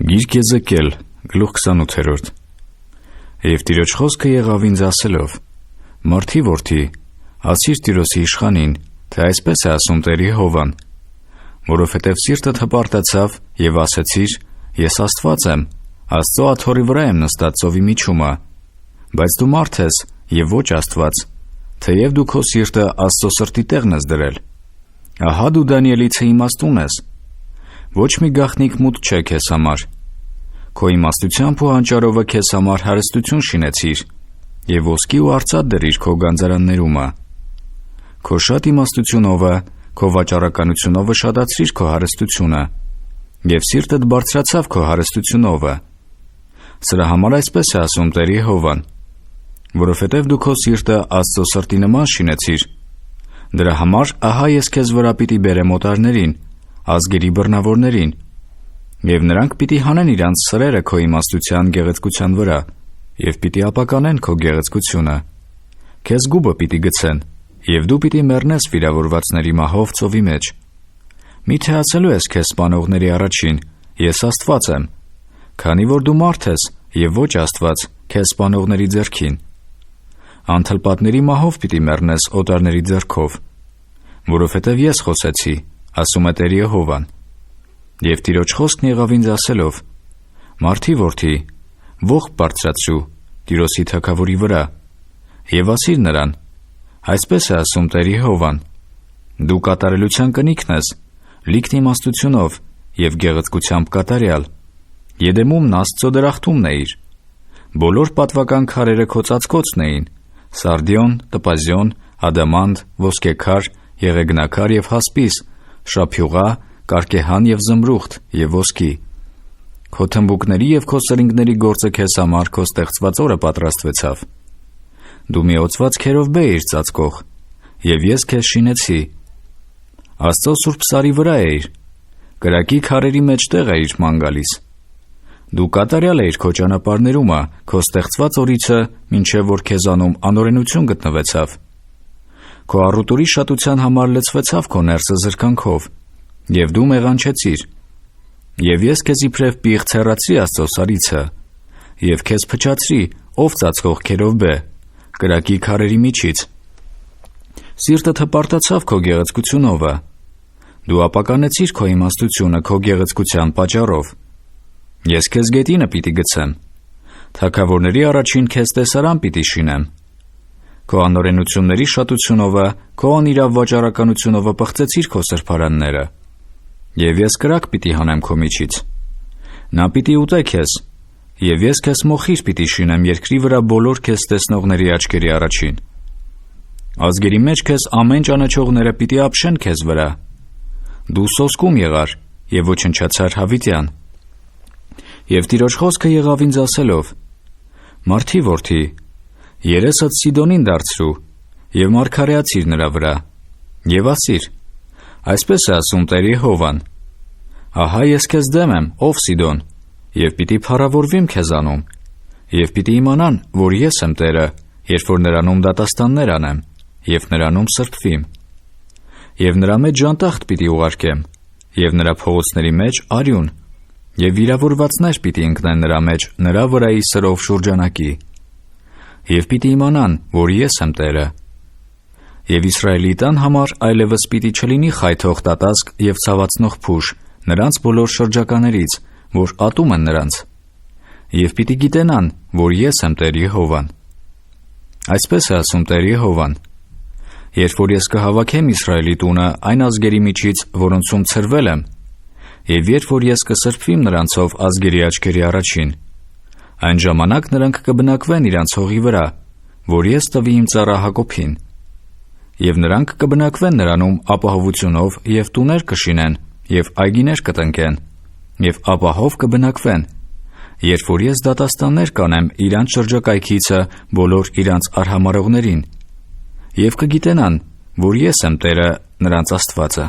Գիրք Եզեկիել, գլուխ 28. Եվ Տիրոջ խոսքը եղավ ինձ ասելով. Մարդի որդի, ասիր Տիրոսի իշխանին, թե այսպես է ասում Տեր Եհովան, որովհետև սիրտդ հպարտացավ և ասեցիր, ես Աստված եմ, Աստծո աթոռի վրա եմ նստած ծովի միջումը, բայց դու մարդ ես և ոչ Աստված, թեև դու քո սիրտը Աստծո սրտի տեղն ես դրել։ Ահա դու Դանիելիցը իմաստուն ես, ոչ մի գաղտնիք մուտք չէ քեզ համար։ Քո իմաստությամբ ու հանճարովը քեզ համար հարստություն շինեցիր և ոսկի ու արծաթ դրիր քո գանձարաններումը։ Քո շատ իմաստությունովը, քո վաճառականությունովը շատացրիր քո հարստությունը և սիրտդ բարձրացավ քո հարստությունովը։ Սրա համար այսպես է ասում Տեր Եհովան, որովհետև դու քո սիրտը Աստծո սրտի նման շինեցիր, դրա համար ահա ես քեզ վրա պիտի բերեմ օտարներին, ազգերի բռնավորներին, և նրանք պիտի հանեն իրանց սրերը քո իմաստության գեղեցկության վրա և պիտի ապականեն քո գեղեցկությունը։ Քեզ գուբը պիտի գցեն, և դու պիտի մեռնես վիրավորվածների մահով ծովի մեջ։ Մի թեացելու ես քեզ սպանողների առաջին, ես Աստված եմ, քանի որ դու մարդ ես և ոչ Աստված քեզ սպանողների ձեռքին։ Անթլպատների մահով պիտի մեռնես օտարների ձեռքով, որովհետև ես խոսեցի, ասում է Տեր Եհովան։ Եվ Տիրոջ խոսքն եղավ ինձ ասելով. Մարդի որդի, ողբ բարձրացրու Տիրոսի թագավորի վրա և ասիր նրան. այսպես է ասում Տեր Եհովան. դու կատարելության կնիքն ես, լիքն իմաստությունով և գեղեցկությամբ կատարյալ, Եդեմումն Աստծո դրախտումն էիր, բոլոր պատվական քարերը քո ծածկոցն էին, սարդիոն, տպազիոն, ադամանդ, ոսկեքար, եղեգնակար և հասպիս, շափյուղա, կարկեհան և զմրուխտ և ոսկի։ Քո թմբուկների և քո սրինգների գործը քեզ համար քո ստեղծված օրը պատրաստվեցավ։ Դու մի օծված քերովբե էիր ծածկող, և ես քեզ շինեցի։ Աստծո սուրբ սարի վրա էիր, կրակի քարերի մեջտեղ էիր ման գալիս։ Դու կատարյալ էիր քո ճանապարհներումը, քո ստեղծված օրիցը, մինչև որ քեզանում անօրենություն գտնվեցավ։ Քո առուտուրի շատության համար լցվեցավ քո ներսը զրկանքով, և դու մեղանչեցիր։ Եվ ես քեզ իբրև պիղծ հեռացրի Աստծո սարիցը, և քեզ փչացրի, ով ծածկող քերովբե, կրակի քարերի միջից։ Սիրտդ հպարտացավ քո գեղեցկությունովը, դու ապականեցիր քո իմաստությունը քո գեղեցկության պատճառով։ Ես քեզ գետինը պիտի գցեմ, թագավորների առաջին քեզ տեսարան պիտի շինեմ։ Քո անօրենությունների շատությունովը, քո անիրավ վաճառականությունովը պղծեցիր քո սրբարանները, և ես կրակ պիտի հանեմ քո միջից։ Նա պիտի ուտե քեզ, և ես քեզ մոխիր պիտի շինեմ երկրի վրա բոլոր քեզ տեսնողների աչքերի առաջին։ Ազգերի մեջ քեզ ամեն ճանաչողները պիտի ապշեն քեզ վրա։ Դու սոսկում եղար և ոչնչացար հավիտյան։ Եվ Տիրոջ խոսքը եղավ ինձ ասելով. Մարդի որդի, երեսդ Սիդոնին դարձրու և մարգարեացիր նրա վրա և ասիր. այսպես է ասում Տեր Եհովան. ահա ես քեզ դեմ եմ, ով Սիդոն, և պիտի փառավորվիմ քեզանում, և պիտի իմանան, որ ես եմ Տերը, երբ որ նրանում դատաստաններ անեմ և նրանում սրբվիմ։ Եվ նրա մեջ ժանտախտ պիտի ուղարկեմ, և նրա փողոցների մեջ արյուն, և վիրավորվածներ պիտի ընկնեն նրա մեջ նրա վրայի սրով շուրջանակի։ Եվ պիտի իմանան, որ ես եմ Տերը։ Եվ Իսրայելի տան համար այլևս պիտի չլինի խայթող տատասկ և ցավացնող փուշ նրանց բոլոր շրջականերից, որ ատում են նրանց։ Եվ պիտի գիտենան, որ ես եմ Տեր Եհովան։ Այսպես է ասում Տեր Եհովան. երբ որ ես կհավաքեմ Իսրայելի տունը այն ազգերի միջից, որոնցում ցրվել եմ, և երբ որ ես կսրբվիմ նրանցով ազգերի աչքերի առաջին, այն ժամանակ նրանք կբնակվեն իրանց հողի վրա, որ ես տվի իմ ծառա Հակոբին։ Եվ նրանք կբնակվեն նրանում ապահովությունով և տուներ կշինեն և այգիներ կտնկեն և ապահով կբնակվեն, երբ որ ես դատաստաններ կանեմ իրանց շրջակայքիցը բոլոր իրանց արհամարհողներին, և կգիտենան, որ ես եմ Տերը նրանց Աստվածը։